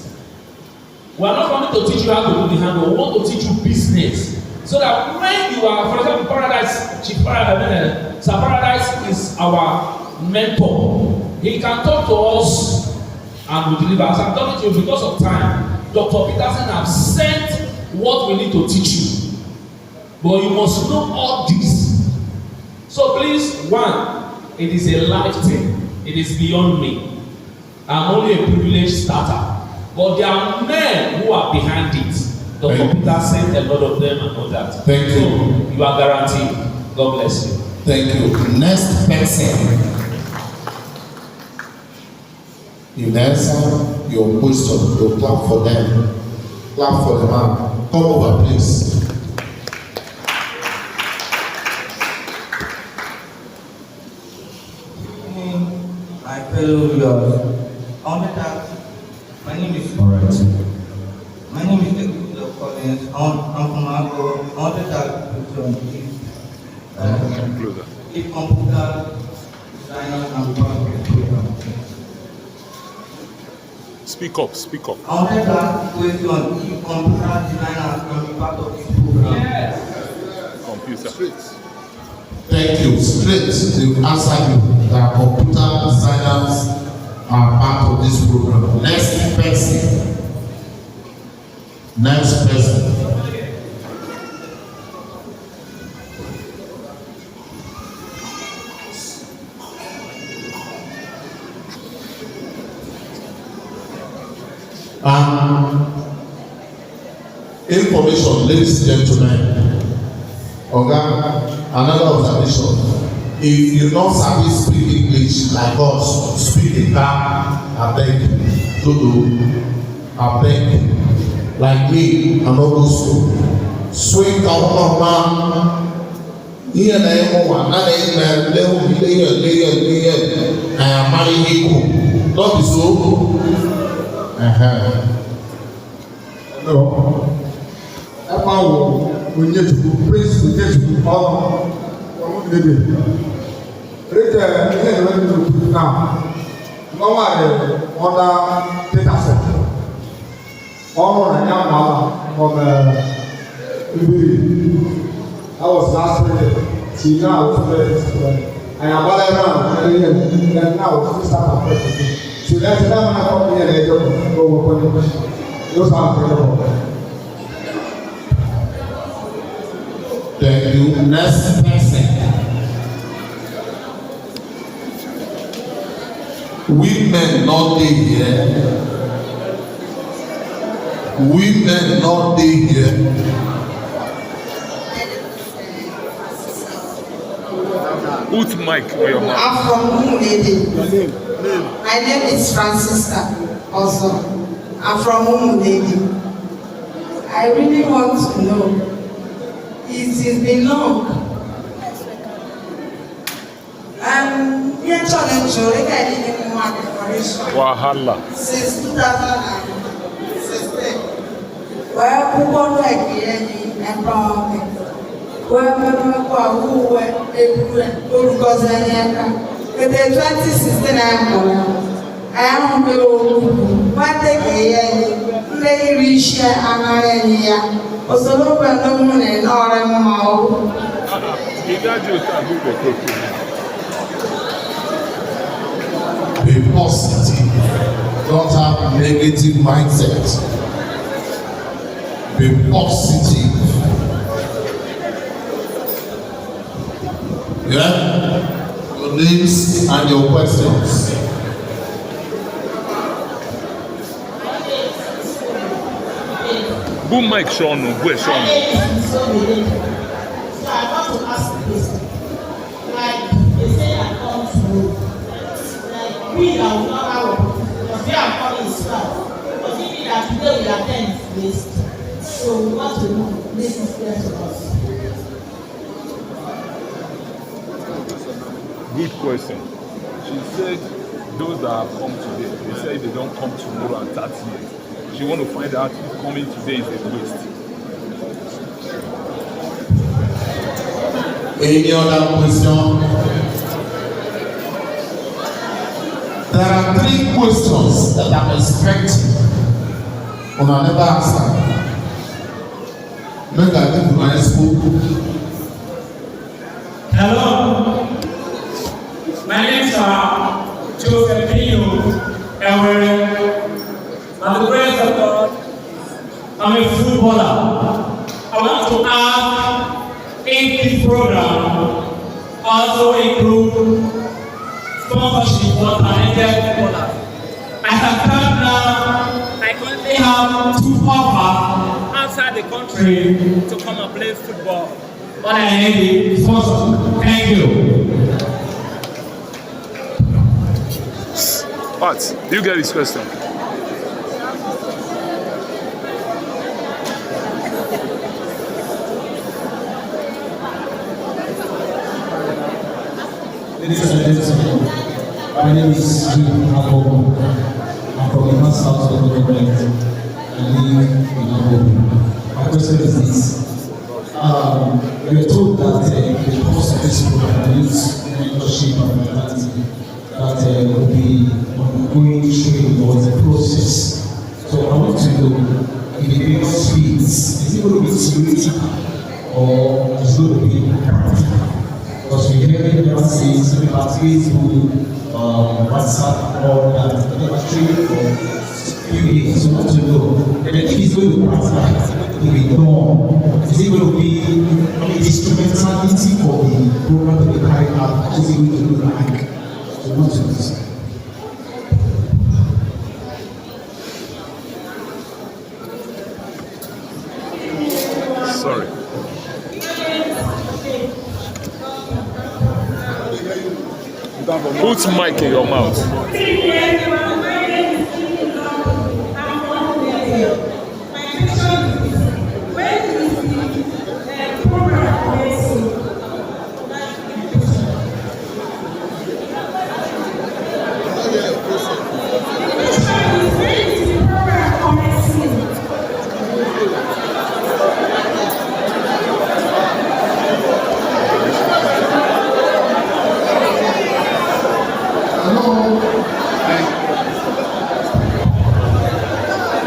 We are not going to teach you how to do the handle, we want to teach you business. So that when you are, for example, Paradise, Chief Paradise, Sir Paradise is our mentor. He can talk to us and we deliver. As I'm talking to you, because of time, Dr. Peterson has sent what we need to teach you. But you must know all this. So please, one, it is a life thing. It is beyond me. I'm only a privileged starter. But there are men who are behind it. Dr. Peterson, a lot of them and all that. Thank you. So you are guaranteed. God bless you. Thank you. Next person. You answer your question, you clap for them. Clap for the man. Come over, please. My fellow viewers, on the top, my name is Alright. My name is Agbor Collins. I'm from Agbor. On the top position is computer designer and project program. Speak up, speak up. On the top position is computer designer can be part of this program. Yes. Computer. Thank you. Straight to answer you that computer designers are part of this program. Next person. Next person. Information, ladies and gentlemen. Oga, another observation. If you don't sabi speak English like us, speak in calm, abeg, abeg. Like me, I'm not go school. Swing down, here na emo wa na na leyo I am marrying equal. Not be so. No. Emma wo onyetuku praise onyetuku ọmọ bebe. Rike ihe na wẹ́n ní now. Nọ́wọ́ àyè ọ̀dà Peterson. Ọ̀rọ̀ na ya mama from Ibiri. That was last week. Till now, I am all around. And now, we start afresh. So that's why I come here and I go work on it. Those are available. Thank you. Next person. Women not dey here. Women not dey here. Put mic for your mouth. I'm from Umulede. My name is Francisca also. I'm from Umulede. I really want to know, it has been long. Wahala. Since 2016. Well, people like the empowerment. Well, who were able to 2016, I am going to take rich and also look at the moon and all and Be positive. Don't have negative mindset. Be positive. Yeah? Your names and your questions. Boom mic Sean, where Sean? So I want to ask this. Like they say I come to like we that will not have because we are calling is fast. But it means that today we attend this. So we want to know this is clear to us. Good question. She said those that have come today, they say they don't come tomorrow and 30 years. She want to find out if coming today is a waste. Any other question? There are 3 questions that I'm expecting. I never answer. Make I give my school. Hello. My name is Joseph Pino, and by the grace of God, I'm a footballer. I want to ask if this program also includes sponsorship for talented footballers. I have heard now I currently have 2 offers outside the country to come and play football. But I need a sponsor. Thank you. What? Do you get this question? Ladies and gentlemen, my name is Agbor. I'm from the North South of the government. I live in Agbor. My question is this. We are told that the course of this program is mentorship and mentality that will be ongoing training or the process. So I want to know if the bigger speeds, is it going to be theoretical or is it going to be practical? Because we hear it never says about Facebook, WhatsApp, or that training for few days. So I want to know and if it's going to be practical, to be done, is it going to be instrumentality for the program to be carried out? Is it going to be like? So what to do? Put mic in your mouth.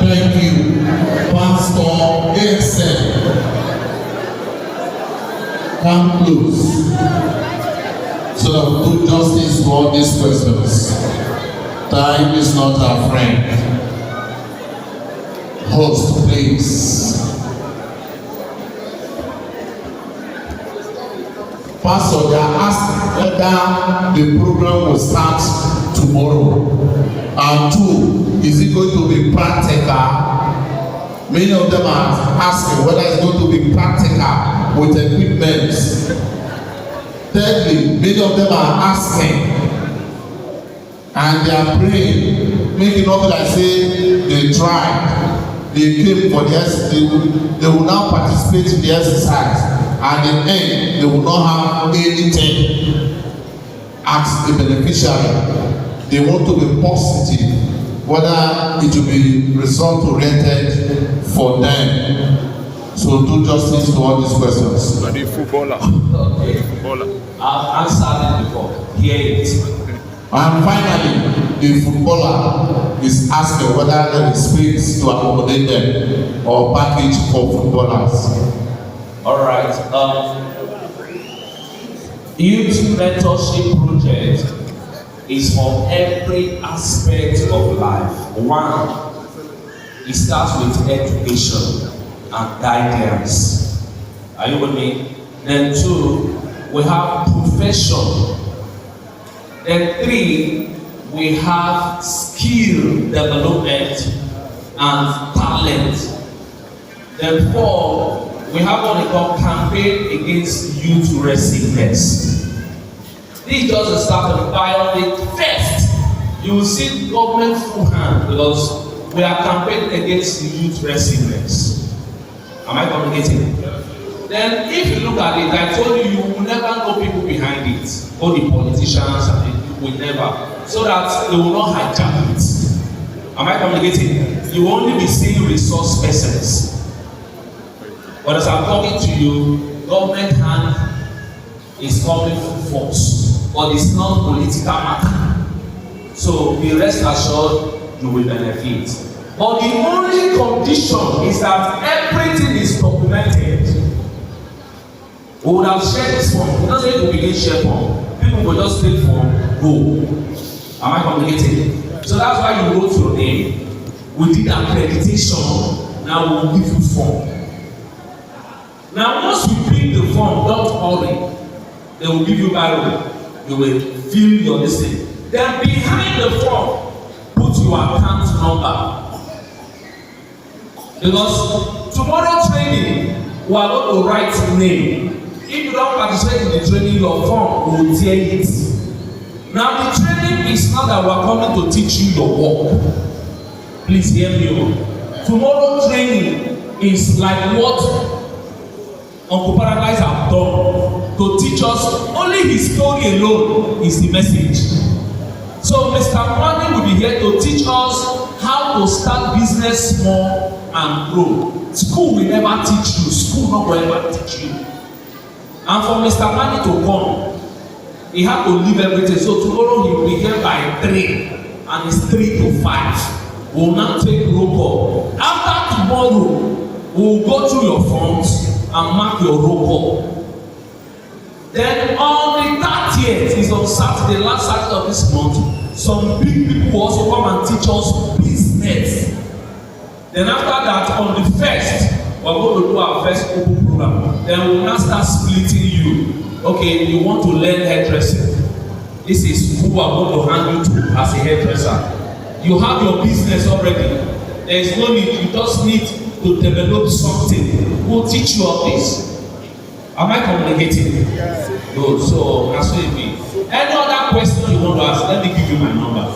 Thank you, Pastor Erickson. Come close. So that we do justice to all these questions. Time is not our friend. Host, please. Pastor, they are asking whether the program will start tomorrow. And two, is it going to be practical? Many of them are asking whether it's going to be practical with equipment. Thirdly, many of them are asking and they are praying, making up like say they tried, they came for the exercise, they will now participate in the exercise, and in the end, they will not have anything as the beneficiary. They want to be positive, whether it will be result oriented for them. So do justice to all these questions. But the footballer. Okay. Footballer. I've answered it before. Hear it. And finally, the footballer is asking whether there is space to accommodate them or package for footballers. All right. Youth mentorship project is for every aspect of life. One, it starts with education and guidance. Are you with me? Then two, we have profession. Then three, we have skill development and talent. Then four, we have what we call campaign against youth restlessness. This is just a start of violate first. You will see government full hand because we are campaigning against youth restlessness. Am I communicating? Then if you look at it, I told you, you will never know people behind it, all the politicians and the people will never, so that they will not hijack it. Am I communicating? You will only be seeing resource persons. But as I'm talking to you, government hand is coming full force, but it's not political matter. So be rest assured you will benefit. But the only condition is that everything is documented. We would have shared this form. We don't say we begin share form. People will just take form, go. Am I communicating? So that's why you wrote your name. We did accreditation. Now we will give you form. Now once we bring the form, don't worry. They will give you Bible. You will fill your listing. Then behind the form, put your account number. Because tomorrow training, we are going to write name. If you don't participate in the training, your form will tear it. Now the training is not that we are coming to teach you your work. Please hear me. Tomorrow training is like what Uncle Paradise have done to teach us. Only his story alone is the message. So Mr. Kwame will be here to teach us how to start business small and grow. School will never teach you. School not will ever teach you. And for Mr. Mani to come, he had to leave everything. So tomorrow he will be here by 3, and it's 3 to 5. We will now take roll call. After tomorrow, we will go through your forms and mark your roll call. Then on the 30th is on Saturday, last Saturday of this month, some big people will also come and teach us business. Then after that, on the 1st, we're going to do our first open program. Then we will now start splitting you. Okay, you want to learn hairdressing. This is who I'm going to hand you to as a hairdresser. You have your business already. There is no need, you just need to develop something. We'll teach you all this. Am I communicating? Good. So that's what it means. Any other question you you want to ask, let me give you my number.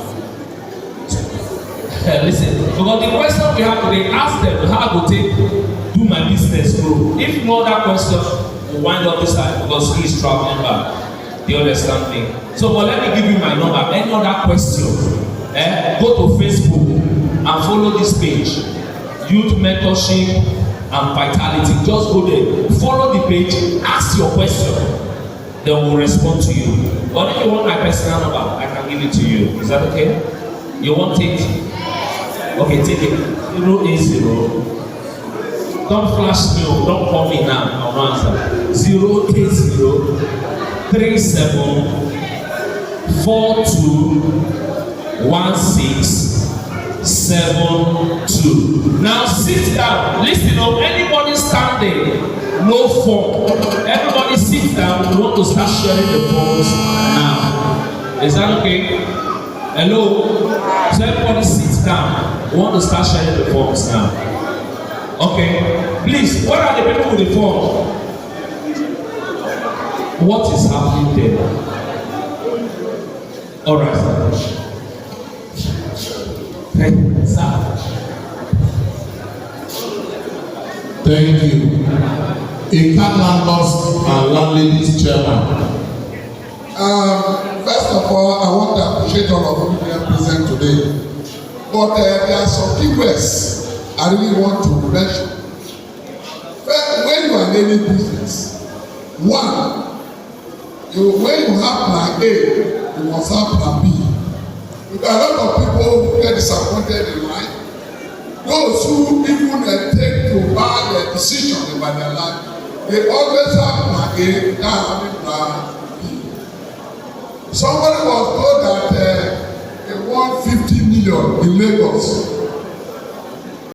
Listen, because the question we have today, ask them how to take do my business grow. If no other question, we'll wind up this side because he is traveling back. Do you understand me? So, but let me give you my number. Any other question, go to Facebook and follow this page, Youth Mentorship and Vitality. Just go there, follow the page, ask your question, then we'll respond to you. But if you want my personal number, I can give it to you. Is that okay? You want it? Okay, take it. 080. Don't flash me, don't call me now. I'll not answer. 080 37 42 1672. Now sit down. Listen up. Anybody standing, no form. Everybody sit down. We want to start sharing the forms now. Is that okay? Hello? So everybody sit down. We want to start sharing the forms now. Okay. Please, what are the people with the form? What is happening there? All right. Thank you. IKA Landlords and Landladies Chairman. First of all, I want to appreciate all of you here present today. But there are some keywords I really want to mention. When you are in any business, one, when you have plan A, you must have plan B. Because a lot of people get disappointed in life. Those who even take to buy their decision about their life, they always have plan A without having plan B. Somebody was told that they won 50 million in Lagos.